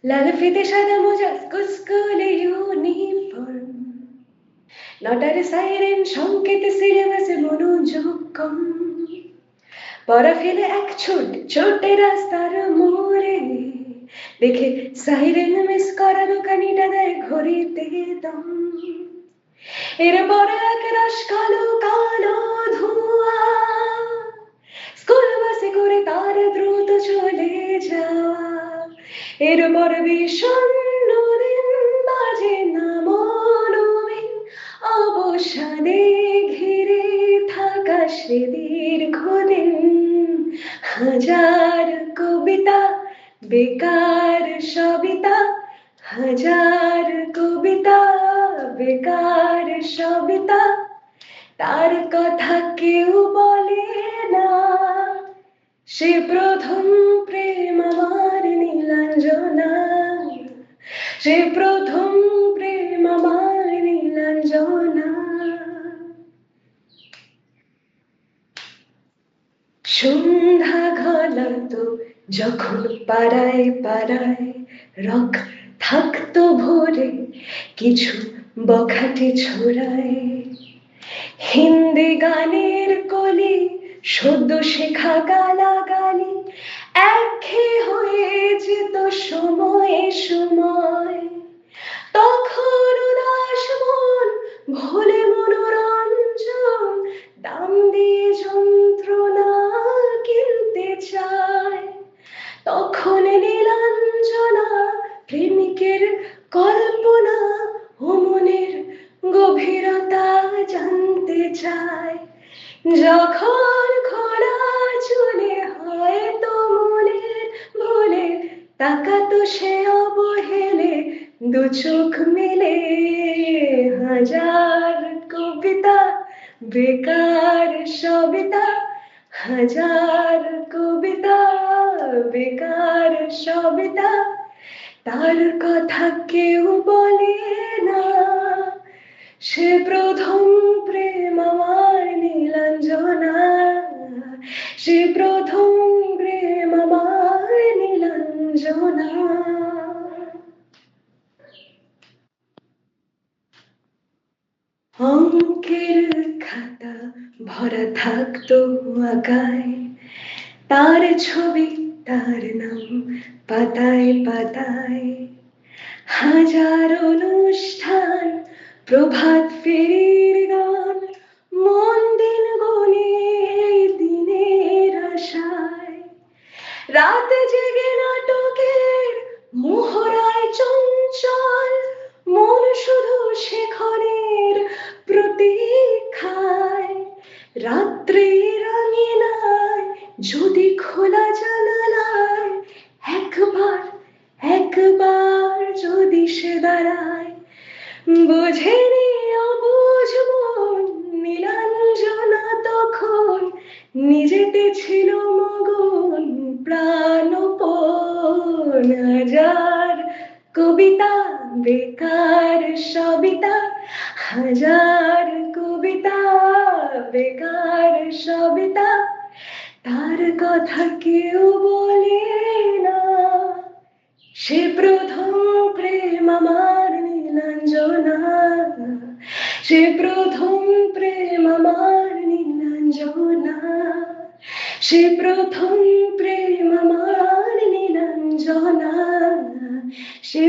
লাল ফিতে সাদা মোজা স্কুলে ইউনিফর্ম নটার সাইরেন সংকেত সিলেবাসে মনোযোগ কম পড়া ফেলে এক ছোটে রাস্তার মোড়ে দেখে সাইরেন মিস করা দোকানিটা দেয় ঘড়িতে দম এরপর এক রাশ কালো কালো ধোঁয়া স্কুল বাসে করে তার দ্রুত চলে যাওয়া এরপর বিষণ্ণ দিন বাজে না মনোবিন অবসাদে ঘিরে থাকা সে দীর্ঘদিন হাজার কবিতা বেকার সবিতা হাজার কবিতা বেকার সবিতা তার কথা কেউ বলে না সে প্রথম প্রেম আমার নীলাঞ্জনা সে প্রথম প্রেম আমার নীলাঞ্জনা সন্ধ্যা ঘনাতো যখন পাড়ায় পাড়ায় রক থাকতো ভোরে কিছু বখাটে ছোড়ায় হিন্দি গানের কলি সদ্য শেখা গালাগালি একঘেয়ে হয়ে যেত সময়ে সময় তখন উদাস মন ভোলে মনোরঞ্জন দাম দিয়ে যন্ত্রণা কিনতে চায় তখন নীলাঞ্জনা প্রেমিকের কল্পনা ও মনের গভীরতা জানতে চায় যখন খোলা চলে হয়তো মনের ভুলে তাকাতো সে অবহেলে দু চোখ মেলে হাজার কবিতা বেকার সবিতা হাজার কবিতা বেকার সবিতা তার কথা কেউ বলে না সে প্রথম প্রেম আমার নীলাঞ্জনা সে প্রথম প্রেম আমার নীলাঞ্জনা অঙ্কের খাতা ভরা থাকতো আঁকায় তার ছবি তার নাম পাতায় পাতায় হাজার অনুষ্ঠান প্রভাত ফেরির গান মন দিন গনে এই দিনের আশায় রাত জেগে নাটকের মোহরায় চঞ্চল মন শুধু সেখানের প্রতীক্ষায় রাত্রি রাঙিনায় যদি খোলা জানালায় একবার যদি সে দাঁড়ায় বুঝেনি অবুঝ মন নীলাঞ্জনা তখন নিজেতে ছিল মগন প্রাণপণ হাজার কবিতা বেকার সবিতা হাজার কবিতা বেকার সবিতা তার কথা কেউ বলে না সে প্রথম প্রেম আমার নীলাঞ্জনা সে প্রথম প্রেম আমার নীলাঞ্জনা সে প্রথম প্রেম আমার নীলাঞ্জনা সে